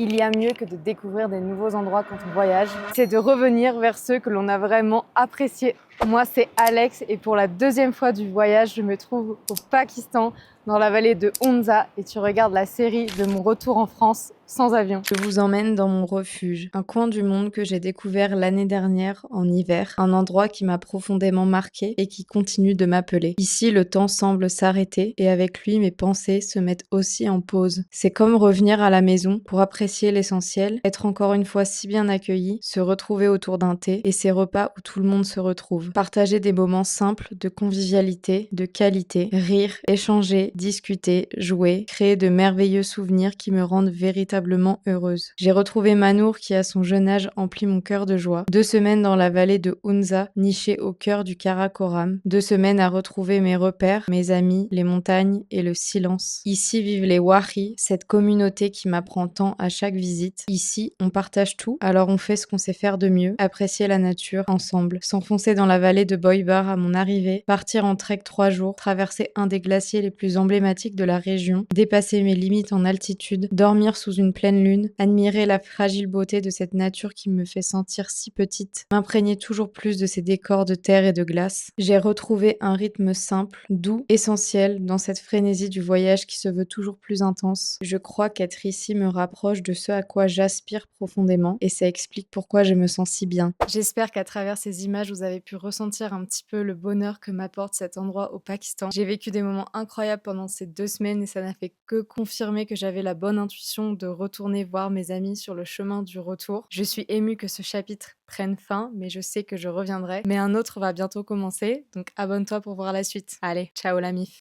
Il y a mieux que de découvrir des nouveaux endroits quand on voyage, c'est de revenir vers ceux que l'on a vraiment appréciés. Moi, c'est Alex et pour la deuxième fois du voyage, je me trouve au Pakistan, dans la vallée de Hunza et tu regardes la série de mon retour en France sans avion. Je vous emmène dans mon refuge, un coin du monde que j'ai découvert l'année dernière en hiver, un endroit qui m'a profondément marqué et qui continue de m'appeler. Ici, le temps semble s'arrêter et avec lui, mes pensées se mettent aussi en pause. C'est comme revenir à la maison pour apprécier l'essentiel, être encore une fois si bien accueilli, se retrouver autour d'un thé et ces repas où tout le monde se retrouve. Partager des moments simples de convivialité, de qualité, rire, échanger, discuter, jouer, créer de merveilleux souvenirs qui me rendent véritablement heureuse. J'ai retrouvé Manour qui à son jeune âge emplit mon cœur de joie. 2 semaines dans la vallée de Hunza, nichée au cœur du Karakoram. 2 semaines à retrouver mes repères, mes amis, les montagnes et le silence. Ici vivent les Wahi, cette communauté qui m'apprend tant à chaque visite. Ici, on partage tout, alors on fait ce qu'on sait faire de mieux, apprécier la nature ensemble. S'enfoncer dans la vallée de Boibar à mon arrivée, partir en trek 3 jours, traverser un des glaciers les plus emblématiques de la région, dépasser mes limites en altitude, dormir sous une pleine lune, admirer la fragile beauté de cette nature qui me fait sentir si petite, m'imprégner toujours plus de ces décors de terre et de glace. J'ai retrouvé un rythme simple, doux, essentiel dans cette frénésie du voyage qui se veut toujours plus intense. Je crois qu'être ici me rapproche de ce à quoi j'aspire profondément et ça explique pourquoi je me sens si bien. J'espère qu'à travers ces images, vous avez pu ressentir un petit peu le bonheur que m'apporte cet endroit au Pakistan. J'ai vécu des moments incroyables pendant ces 2 semaines et ça n'a fait que confirmer que j'avais la bonne intuition de retourner voir mes amis sur le chemin du retour. Je suis émue que ce chapitre prenne fin, mais je sais que je reviendrai. Mais un autre va bientôt commencer, donc abonne-toi pour voir la suite. Allez, ciao la mif!